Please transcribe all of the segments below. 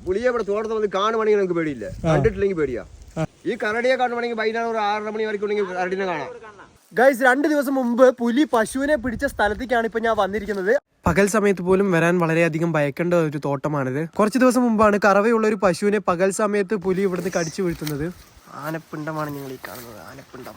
പുലിയെ ഇവിടെ തോട്ടത്തിൽ വന്ന് കാണുവാണെങ്കിൽ നിങ്ങൾക്ക് പേടിയില്ല, കണ്ടിട്ടില്ലെങ്കിൽ പേടിയാ. ഈ കരടിയെ കാണുവാണെങ്കിൽ വൈകുന്നേരം ഒരു 6:30 മണി വரைക്കും കരടിനെ കാണാം. ഗൈസ് 2 ദിവസം മുമ്പ് പുലി പശുവിനെ പിടിച്ച സ്ഥലത്തേക്കാണ് ഇപ്പൊ ഞാൻ വന്നിരിക്കുന്നത്. പകൽ സമയത്ത് പോലും വരാൻ വളരെയധികം ഭയക്കേണ്ട ഒരു തോട്ടമാണിത്. കുറച്ച് ദിവസം മുമ്പാണ് കറവയുള്ള ഒരു പശുവിനെ പകൽ സമയത്ത് പുലി ഇവിടുന്ന് കടിച്ചു വീഴ്ത്തുന്നത്. ആനപ്പിണ്ടമാണ് നിങ്ങൾ ഈ കാണുന്നത്, ആനപ്പിണ്ടം.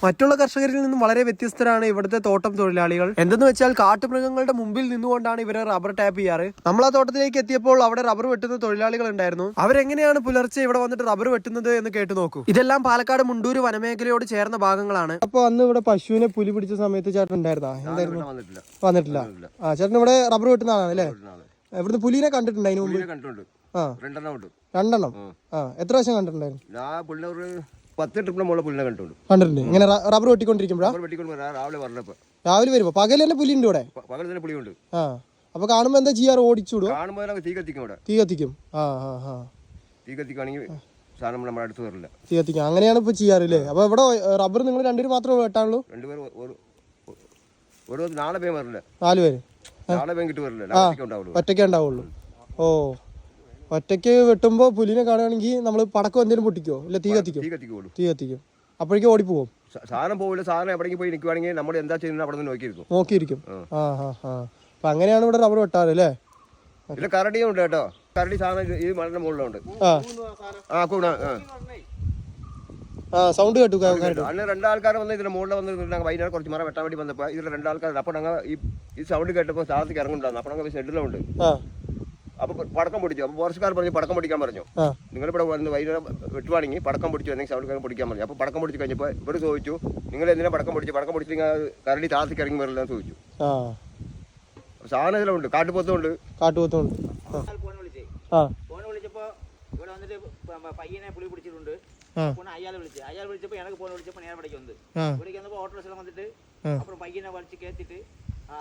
മറ്റുള്ള കർഷകരിൽ നിന്നും വളരെ വ്യത്യസ്തരാണ് ഇവിടുത്തെ തോട്ടം തൊഴിലാളികൾ. എന്തെന്ന് വെച്ചാൽ കാട്ടുമൃഗങ്ങളുടെ മുമ്പിൽ നിന്നുകൊണ്ടാണ് ഇവരെ റബ്ബർ ടാപ്പ് ചെയ്യാറ്. നമ്മൾ ആ തോട്ടത്തിലേക്ക് എത്തിയപ്പോൾ അവിടെ റബ്ബർ വെട്ടുന്ന തൊഴിലാളികൾ ഉണ്ടായിരുന്നു. അവരെങ്ങനെയാണ് പുലർച്ചെ ഇവിടെ വന്നിട്ട് റബ്ബർ വെട്ടുന്നത് എന്ന് കേട്ടു നോക്കൂ. ഇതെല്ലാം പാലക്കാട് മുണ്ടൂര് വനമേഖലയോട് ചേർന്ന ഭാഗങ്ങളാണ്. അപ്പൊ അന്ന് ഇവിടെ പശുവിനെ പുലി പിടിച്ച സമയത്ത് ചേട്ടൻ ഉണ്ടായിരുന്നോ? എന്തായിരുന്നു? വന്നിട്ടില്ല. ആ ചേട്ടൻ ഇവിടെ റബ്ബർ വെട്ടുന്ന ആളാണ് അല്ലേ? ഇവിടുന്ന് പുലിനെ കണ്ടിട്ടുണ്ട് അതിന് മുമ്പ്? ആ 2 എത്ര പ്രാവശ്യം കണ്ടിട്ടുണ്ടായിരുന്നു? 10 ട്രിപ്പിന് മുകളിൽ പുലിനെ കണ്ടിട്ടുണ്ട്. ഇങ്ങനെ റബ്ബർ വെട്ടിക്കൊണ്ടിരിക്കുമ്പോഴാ? രാവിലെ വരുമ്പോ പകൽ തന്നെ പുലി ഉണ്ട് ഇവിടെ? പകൽ തന്നെ പുലിയുണ്ട്. ആ അപ്പൊ കാണുമ്പോ എന്താ ചെയ്യാറ്? ഓടിച്ചുവിടും? കാണുമ്പോൾ തീ കത്തിക്കും. ഇവിടെ തീ കത്തിക്കും. തീ കത്തിക്കുകയാണെങ്കിൽ സാധനം നമ്മുടെ അടുത്ത് വരില്ല. തീ കത്തിക്കും. അങ്ങനെയാണ് ഇപ്പൊ ചെയ്യാറില്ലേ? അപ്പൊ ഇവിടെ റബ്ബർ നിങ്ങൾ 2 പേര് മാത്രമേ വെട്ടാനുള്ളൂ? 2 പേര്. ഒരു 4 പേര് വരില്ല. 4 പേര്? 4 പേര് കിട്ടി വരില്ല, ഒറ്റയ്ക്കേ ഉണ്ടാവുള്ളൂ. ഓ, ഒറ്റയ്ക്ക് വെട്ടുമ്പോ പുലിനെ കാണുകയാണെങ്കിൽ നമ്മൾ പടക്കം എന്തെങ്കിലും പൊട്ടിക്കോ? ഇല്ല, തീ കത്തിക്കും. തീ കത്തിക്കും. അപ്പോഴേക്കും ഓടിപ്പോവും? സാധനം പോവില്ല. സാധനം എവിടേക്ക് പോയി നിൽക്കുവാണെങ്കിൽ നമ്മൾ എന്താ ചെയ്യുന്നത് അവിടെ നിന്ന് നോക്കിയിരിക്കും. അപ്പൊ അങ്ങനെയാണ് ഇവിടെ റബ്ബർ വെട്ടാറ് അല്ലേ? ഇതിൽ കരടിയും ഉണ്ട് കേട്ടോ. കരടി സാധനം ഈ മണ്ണിന്റെ മുകളിലുണ്ട്. സൗണ്ട് കേട്ടു. അന്ന് 2 ആൾക്കാർ വന്ന് ഇതിന്റെ മുകളിൽ വന്ന് വൈകുന്നേരം കുറച്ച് മരം വെട്ടാൻ വേണ്ടി വന്നപ്പോൾ ഇതിൽ 2 ആൾക്കാർ അപ്പോൾ ഞങ്ങൾ ഈ സൗണ്ട് കേട്ടപ്പോൾ സാധനത്തിൽ ഇറങ്ങുന്നുണ്ടായിരുന്നു. അപ്പോൾ ഞങ്ങൾ ഷെഡിലുണ്ട്. അപ്പൊ പടക്കം പൊടിച്ചു. അപ്പൊ ഫോറസ്റ്റുകാർ പറഞ്ഞു പടക്കം പൊടിക്കാൻ പറഞ്ഞു. നിങ്ങളിവിടെ വന്ന് വൈകുന്നേരം വെട്ടുവാണെങ്കിൽ പടക്കം പൊടിച്ചു എന്തെങ്കിലും സൗണ്ട് പൊടിക്കാൻ പറഞ്ഞു. അപ്പൊ പടക്കം പൊടിച്ച് കഴിഞ്ഞപ്പോൾ ഇവിടെ ചോദിച്ചു, നിങ്ങൾ എന്തിനാ പടക്കം പൊടിച്ച് കരടി താഴത്തേക്ക് ഇറങ്ങി വരില്ല എന്ന് ചോദിച്ചു. സാധനം ഇതിലുണ്ട്. കാട്ടുപോത്തുണ്ട്. പയ്യനെ പുളി പിടിച്ചിട്ടുണ്ട്. അയാളെ വിളിച്ചപ്പോ എനിക്ക് ഫോൺ വിളിച്ചപ്പോ നേരെ ഇവിടേക്ക് വന്ന് ഇവിടേക്ക് വന്നപ്പോ ഓട്ടോറിക്ഷ വന്നിട്ട് അപ്പുറം പയ്യനെ വലിച്ച് കേട്ടിട്ട്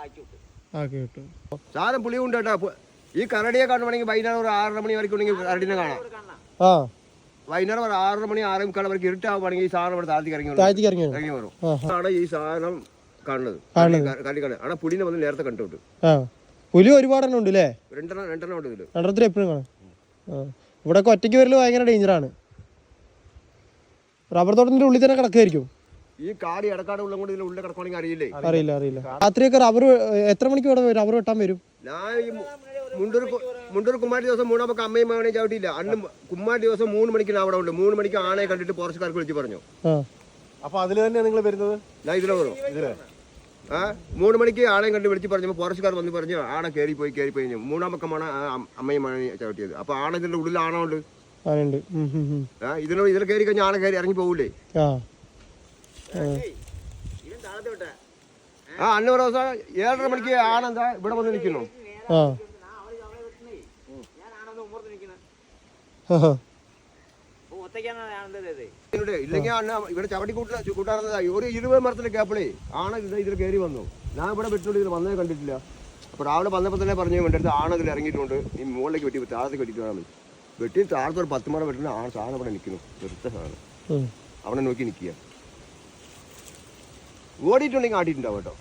ആക്കി വിട്ടു. സാധനം പുളിയുണ്ട് കേട്ടോ. ഈ കരടിയെ കാണുവാണെങ്കിൽ വൈകുന്നേരം ഒരു 6:30 മണി വரைക്കും കരടിനെ കാണാം. വൈകുന്നേരം ഒരു 6:30 മണി 6:45 വരെ ഇരുട്ടാവുകയാണെങ്കിൽ ഈ സാധനം ഇവിടെ താഴത്തേക്ക് ഇറങ്ങി വരും. ആണ് ഈ സാധനം കാണുന്നത്. കരടി കാണുന്നത്. അവിടെ പുലിനെ വന്ന് നേരത്തെ കണ്ടിട്ടുണ്ട്. പുലി ഒരുപാടെണ്ണം ഉണ്ട് അല്ലേ? 2 ഉണ്ട് ഇതില്. 2 എപ്പോഴും കാണാം. ഇവിടെ ഒറ്റയ്ക്ക് വരല് ഭയങ്കര ഡേഞ്ചറാണ്. റബ്ബർ തോട്ടത്തിന്റെ ഉള്ളിൽ തന്നെ കിടക്കുമായിരിക്കും. ഈ കാടി ഇടക്കാട് ഉള്ള കൊണ്ട് ഇതിന്റെ ഉള്ളിൽ കിടക്കുവാണെങ്കിൽ അറിയില്ല. രാത്രിയൊക്കെ റബ്ബർ എത്ര മണിക്ക് ഇവിടെ റബ്ബർ വെട്ടാൻ വരും? ഞാൻ ഈ മുണ്ടൂർ കുമ്മാട്ടി ദിവസം 3 നമുക്ക് അമ്മയും മകനെ ചവിട്ടിയില്ല. അന്ന് കുമ്മാട്ടി ദിവസം 3 മണിക്ക് അവിടെ ഉണ്ട്. 3 മണിക്ക് ആനയെ കണ്ടിട്ട് ഫോറസ്റ്റുകാർക്ക് വിളിച്ച് പറഞ്ഞു. അപ്പൊ അതില് തന്നെ നിങ്ങൾ വരുന്നത്? ഞാൻ ഇതിലെ വരും. 3 മണിക്ക് ആനയെ കണ്ട് വിളിച്ച് പറഞ്ഞപ്പോൾ ഫോറസ്റ്റുകാർ വന്ന് പറഞ്ഞു ആന കയറിപ്പോയി. 3-ാം പക്കമാണ് അമ്മയും മകനെ ചവിട്ടിയത്. അപ്പൊ ആന ഇതിന്റെ ഉള്ളിൽ ആണുണ്ട്. ഇതിൽ കയറി കഴിഞ്ഞാൽ ആന കയറി ഇറങ്ങി പോകൂലേ? അന്ന് ഒരു ദിവസം 7:30 മണിക്ക് ആന എന്താ ഇവിടെ വന്ന് നിൽക്കുന്നു. ഇല്ലെങ്കിൽ ഇവിടെ ചവിട്ടി കൂട്ടാറുന്നതാ. ഒരു 20 മരത്തിന്റെ കേപ്പിളേ ആന ഇതിൽ കയറി വന്നു. ഞാൻ ഇവിടെ വെട്ടിനോട് ഇതിൽ വന്നേ കണ്ടിട്ടില്ല. അപ്പൊ രാവിലെ വന്നപ്പോൾ തന്നെ പറഞ്ഞു എൻ്റെ അടുത്ത് ആന ഇതിൽ ഇറങ്ങിയിട്ടുണ്ട്. ഈ മുകളിലേക്ക് വെട്ടി താഴത്തേക്ക് വെട്ടിട്ട് വേണം. വെട്ടി താഴത്തെ ഒരു 10 മരം വെട്ടുന്ന ആ സാധനം ഇവിടെ നിൽക്കുന്നു. വെറുത്ത സാധനം അവിടെ നോക്കി നിൽക്കുക. ഓടിയിട്ടുണ്ടെങ്കിൽ ആട്ടിട്ടുണ്ടാവും കേട്ടോ.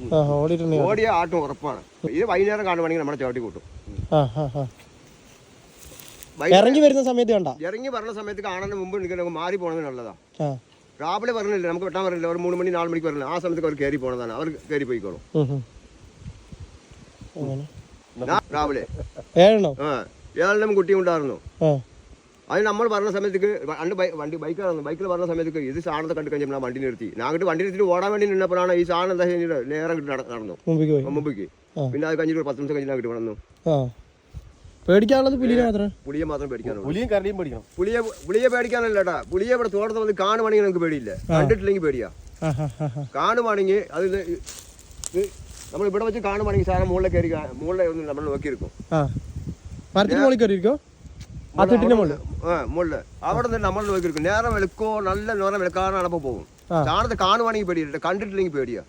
ഓടിയ ആട്ടും ഉറപ്പാണ്. ഇത് വൈകുന്നേരം കാണുവാണെങ്കിൽ നമ്മളെ ചവിട്ടി കൂട്ടും. ഇറങ്ങി വരുന്ന സമയത്ത് കാണുന്ന മുമ്പ് നിൽക്കുന്ന മാറി പോണതിനുള്ളതാ. രാവിലെ പറഞ്ഞില്ല, നമുക്ക് വെട്ടാൻ പറഞ്ഞില്ല. ഒരു 3 മണി 4 മണിക്ക് പറഞ്ഞില്ല. ആ സമയത്ത് അവർ കയറി പോണതാണ്. അവർ കയറി പോയിക്കോളും. രാവിലെ 7 കുട്ടി ഉണ്ടായിരുന്നു. അത് നമ്മൾ പറഞ്ഞ സമയത്തേക്ക് ബൈക്കിൽ പറഞ്ഞ സമയത്തേക്ക് ഇത് സാധനത്തെ കണ്ടു കഴിഞ്ഞാൽ വണ്ടി നിർത്തി. ഞാൻ അങ്ങോട്ട് വണ്ടി നിർത്തിട്ട് ഓടാൻ വേണ്ടി നിന്നപ്പോഴാണ് ഈ സാധനം എന്താ കഴിഞ്ഞിട്ട് നേരം കിട്ടി നടന്നു മുമ്പിക്ക്. പിന്നെ അത് കഴിഞ്ഞിട്ട് 10 നിമിഷം കഴിഞ്ഞാൽ കിട്ടി വന്നു. പേടിക്കാനുള്ളത് പുലിയെ മാത്രം പേടിക്കാനുള്ളൂ. പുലിയെ പേടിക്കാനല്ല കേട്ടാ. പുലിയെ ഇവിടെ തോട്ടത്തിൽ വന്ന് കാണുവാണെങ്കിൽ നമുക്ക് പേടിയില്ല, കണ്ടിട്ടില്ലെങ്കിൽ പേടിയാ. കാണുവാണെങ്കിൽ അത് നമ്മൾ ഇവിടെ വെച്ച് കാണുവാണെങ്കിൽ സാധനം മുകളിൽ കയറി മുകളിലെ ഒന്ന് നമ്മൾ നോക്കിയിരിക്കും. മുകളില് അവിടെ നിന്ന് നമ്മൾ നോക്കിയിരിക്കും. നേരം വെളുക്കോ നല്ല നേരം വെളുക്കാറാണ് അപ്പൊ പോകും. സാധനത്തെ കാണുവാണെങ്കിൽ പേടിയില്ല, കണ്ടിട്ടില്ലെങ്കിൽ പേടിയാ.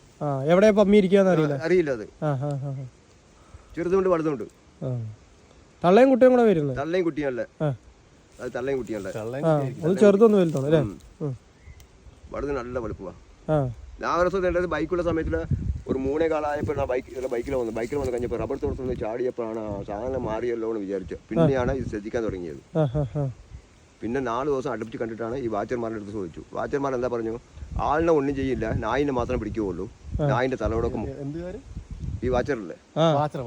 അറിയില്ല. അത് ചെറുതുകൊണ്ട് വലുതുണ്ട്. തള്ളയും കുട്ടിയും കൂടെ വരുന്നത്? തള്ളയും കുട്ടിയല്ലേ. അത് തള്ളയും കുട്ടിയല്ലേ. ചെറുതൊന്നും വലുതാണ്. വലുത് നല്ല വലുപ്പമാ. ഞാൻ ഒരു ദിവസം ബൈക്കുള്ള സമയത്തില് ഒരു 3:15 ബൈക്കിൽ വന്ന് കഴിഞ്ഞപ്പോൾ റബ്ബർ തോട്ടത്തിൽ നിന്ന് ചാടിയപ്പോഴാണ് ആ സാധനം മാറിയല്ലോ എന്ന് വിചാരിച്ചു. പിന്നെയാണ് ഇത് ശ്രദ്ധിക്കാൻ തുടങ്ങിയത്. പിന്നെ 4 ദിവസം അടുപ്പിച്ച് കണ്ടിട്ടാണ് ഈ വാച്ചർമാരുടെ അടുത്ത് ചോദിച്ചു. വാച്ചർമാർ എന്താ പറഞ്ഞു, ആളിനെ ഒന്നും ചെയ്യില്ല, നായിനെ മാത്രം പിടിക്കുകയുള്ളൂ, നായിന്റെ തലയോടൊക്കെ ഈ വാച്ചറില്ലേ വാച്ചർ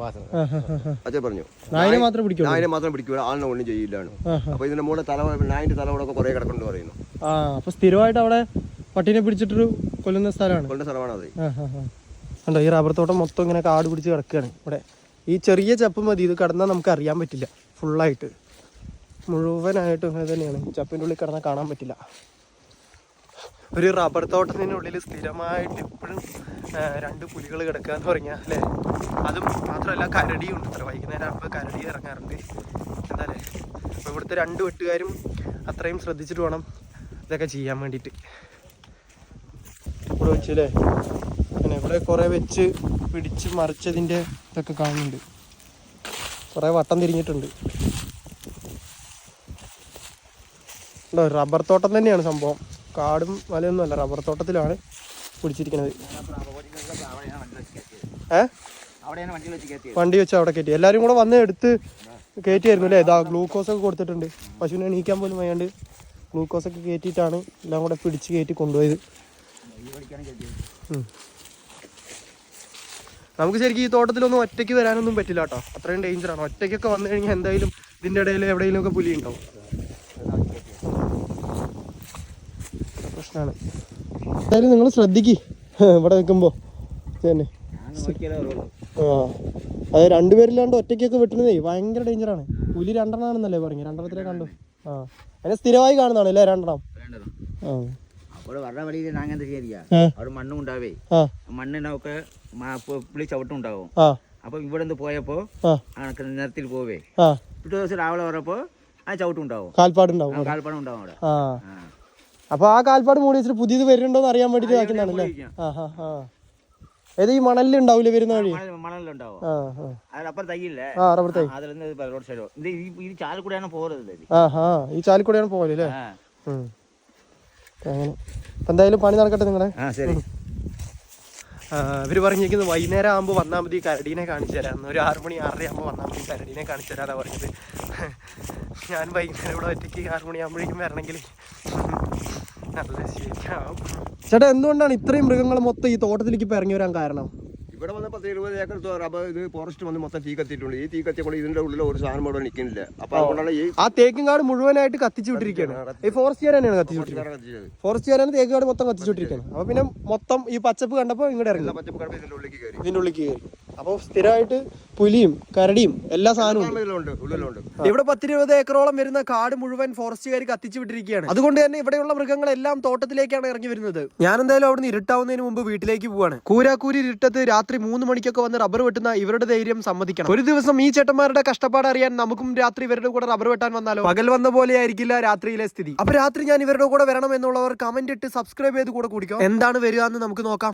പറഞ്ഞു നായിനെ മാത്രം പിടിക്കുക, ആളിനെ ഒന്നും ചെയ്യില്ലാണ്. അപ്പൊ ഇതിന്റെ മുകളിൽ നായിന്റെ തലയോടൊക്കെ കുറെ കിടക്കുന്നു പറയുന്നു. അപ്പൊ സ്ഥിരമായിട്ട് അവിടെ പട്ടീനെ പിടിച്ചിട്ടൊരു കൊല്ലുന്ന സ്ഥലമാണ് അത്. കണ്ടോ, ഈ റബ്ബർ തോട്ടം മൊത്തം ഇങ്ങനെ കാട് പിടിച്ച് കിടക്കുകയാണ്. ഇവിടെ ഈ ചെറിയ ചപ്പ് മതി, ഇത് കിടന്നാൽ നമുക്ക് അറിയാൻ പറ്റില്ല. ഫുള്ളായിട്ട് മുഴുവനായിട്ടും ഇങ്ങനെ തന്നെയാണ്. ചപ്പിൻ്റെ ഉള്ളിൽ കിടന്നാൽ കാണാൻ പറ്റില്ല. ഒരു റബ്ബർ തോട്ടത്തിനുള്ളിൽ സ്ഥിരമായിട്ട് എപ്പോഴും 2 പുലികൾ കിടക്കുക എന്ന് പറഞ്ഞാൽ അല്ലേ. അതും മാത്രമല്ല കരടിയും ഉണ്ട്. അത്ര വൈകുന്നേരം ആകുമ്പോൾ കരടി ഇറങ്ങാറുണ്ട്. എന്താ അല്ലേ, അപ്പോൾ ഇവിടുത്തെ 2 വെട്ടുകാരും അത്രയും ശ്രദ്ധിച്ചിട്ട് വേണം ഇതൊക്കെ ചെയ്യാൻ വേണ്ടിയിട്ട്. ഇവിടെ വെച്ച് അല്ലേ, അങ്ങനെ ഇവിടെ കുറേ വെച്ച് പിടിച്ച് മറിച്ചതിൻ്റെ ഇതൊക്കെ കാണുന്നുണ്ട്. കുറേ വട്ടം തിരിഞ്ഞിട്ടുണ്ട്. ഉണ്ടോ, റബ്ബർ തോട്ടം തന്നെയാണ് സംഭവം. കാടും മലയൊന്നും അല്ല, റബ്ബർ തോട്ടത്തിലാണ് പിടിച്ചിരിക്കുന്നത്. വണ്ടി വെച്ച് അവിടെ കയറ്റി എല്ലാവരും കൂടെ വന്ന് എടുത്ത് കയറ്റിയായിരുന്നു അല്ലേ. ഇതാ ഗ്ലൂക്കോസ് ഒക്കെ കൊടുത്തിട്ടുണ്ട്. പശുവിനെ എണീക്കാൻ പോലും വയ്യാണ്ട് ഗ്ലൂക്കോസൊക്കെ കയറ്റിയിട്ടാണ് എല്ലാം കൂടെ പിടിച്ച് കയറ്റി കൊണ്ടുപോയത്. നമുക്ക് ശരിക്കും ഈ തോട്ടത്തിലൊന്നും ഒറ്റയ്ക്ക് വരാനൊന്നും പറ്റില്ല കേട്ടോ, അത്രയും ഡേഞ്ചറാണ്. ഒറ്റയ്ക്കൊക്കെ വന്നു കഴിഞ്ഞാൽ എന്തായാലും ഇതിൻ്റെ ഇടയിൽ എവിടെയെങ്കിലും ഒക്കെ പുലി ഉണ്ടാവും. പ്രശ്നമാണ്. എന്തായാലും നിങ്ങൾ ശ്രദ്ധിക്ക് ഇവിടെ നിൽക്കുമ്പോൾ തന്നെ. അത് 2 പേരില്ലാണ്ട് ഒറ്റയ്ക്കൊക്കെ വെട്ടുന്നതേ ഭയങ്കര ഡേഞ്ചറാണ്. പുലി 2 എണ്ണമാണെന്നല്ലേ പറഞ്ഞു, 2 കണ്ടു. അതിനെ സ്ഥിരമായി കാണുന്നതാണ് അല്ലേ 2 എണ്ണം. വരണ വഴിയിൽ നാങ്ക എന്താ ചെയ്യാ, അവിടെ മണ്ണും ഉണ്ടാവേ, മണ്ണിനൊക്കെ പുളി ചവിട്ടുണ്ടാവും. അപ്പൊ ഇവിടെ നിന്ന് പോയപ്പോ നിരത്തിൽ പോവേ, പിറ്റേ ദിവസം രാവിലെ വരപ്പോ ആ ചവിട്ടുണ്ടാവും, കാൽപ്പാടുണ്ടാവും അവിടെ. അപ്പൊ ആ കാൽപ്പാട് മൂടി വെച്ചിട്ട് പുതിയത് വരുന്നുണ്ടോന്ന് അറിയാൻ വേണ്ടിട്ട് ആക്കുന്നതാണല്ലേ. ഏത് ഈ മണലിലുണ്ടാവൂലേ വരുന്ന വഴി? മണലിലുണ്ടാവും. അതിലപ്പുറം തൈയില്ലേ, റോഡ് സൈഡോ ഇത് ചാലിക്കൂടെയാണ് പോകുന്നത്. ഈ ചാലിക്കൂടെയാണ് പോകലല്ലേ. അങ്ങനെ എന്തായാലും പണി നടക്കട്ടെ നിങ്ങളെ. ഇവര് പറഞ്ഞിരിക്കുന്നത് വൈകുന്നേരം ആകുമ്പോൾ വന്നാൽ മതി, കരടീനെ കാണിച്ചു തരാം. ഒരു 6 മണി 6:30 ആകുമ്പോൾ വന്നാൽ മതി, കരടീനെ കാണിച്ചു തരാതാ പറഞ്ഞത്. ഞാൻ വൈകുന്നേരം ഇവിടെ ഒറ്റയ്ക്ക് 6 മണിയാകുമ്പോഴേക്കും വരണമെങ്കിൽ നല്ല ശരിയാവും. ചേട്ടാ, എന്തുകൊണ്ടാണ് ഇത്രയും മൃഗങ്ങൾ മൊത്തം ഈ തോട്ടത്തിലേക്ക് ഇപ്പം ഇറങ്ങി വരാൻ കാരണം? ഇവിടെ വന്ന് 10-20 ഏക്കർ റബ്ബർ ഇത് ഫോറസ്റ്റ് വന്ന് മൊത്തം തീ കത്തിയിട്ടുണ്ട്. ഈ തീ കത്തിയപ്പോൾ ഇതിന്റെ ഉള്ളിൽ ഒരു സാധനം ഇവിടെ നിൽക്കുന്നില്ല. അപ്പൊ അതുകൊണ്ടാണ് ആ തേക്കുംകാട് മുഴുവനായിട്ട് കത്തിച്ചു വിട്ടിരിക്കുകയാണ്. ഈ ഫോറസ്റ്റുകാർ തന്നെയാണ് കത്തിച്ചു വിട്ടിരിക്കുന്നത്. ഫോറസ്റ്റുകാരാണ് തേക്കുകാട് മൊത്തം കത്തിച്ചു വിട്ടിരിക്കുന്നത്. അപ്പൊ പിന്നെ മൊത്തം ഈ പച്ചപ്പ് കണ്ടപ്പോൾ ഇങ്ങോട്ട് ഇറങ്ങി, ഇതിന്റെ ഉള്ളിലേക്ക് കയറി. അപ്പോൾ സ്ഥിരമായിട്ട് പുലിയും കരടിയും എല്ലാ സാധനവും ഉണ്ട്. ഇവിടെ 10-20 ഏക്കറോളം വരുന്ന കാട് മുഴുവൻ ഫോറസ്റ്റുകാർ കത്തിച്ചു വിട്ടിരിക്കുകയാണ്. അതുകൊണ്ട് തന്നെ ഇവിടെയുള്ള മൃഗങ്ങളെല്ലാം തോട്ടത്തിലേക്കാണ് ഇറങ്ങി വരുന്നത്. ഞാൻ എന്തായാലും അവിടുന്ന് ഇരുട്ടാവുന്നതിന് മുമ്പ് വീട്ടിലേക്ക് പോവാണ്. കൂരാക്കൂരി ഇരുട്ടത്ത് രാത്രി 3 മണിക്കൊക്കെ വന്ന് റബ്ബർ വെട്ടുന്ന ഇവരുടെ ധൈര്യം സമ്മതിക്കണം. ഒരു ദിവസം ഈ ചേട്ടന്മാരുടെ കഷ്ടപ്പാട് അറിയാൻ നമുക്കും രാത്രി ഇവരുടെ കൂടെ റബ്ബർ വെട്ടാൻ വന്നാലോ? പകൽ വന്ന പോലെ ആയിരിക്കില്ല രാത്രിയിലെ സ്ഥിതി. അപ്പൊ രാത്രി ഞാൻ ഇവരുടെ കൂടെ വരണം എന്നുള്ളവർ കമന്റ് ഇട്ട് സബ്സ്ക്രൈബ് ചെയ്ത് കൂടെ കുടിക്കാം. എന്താണ് വരിക എന്ന് നമുക്ക് നോക്കാം.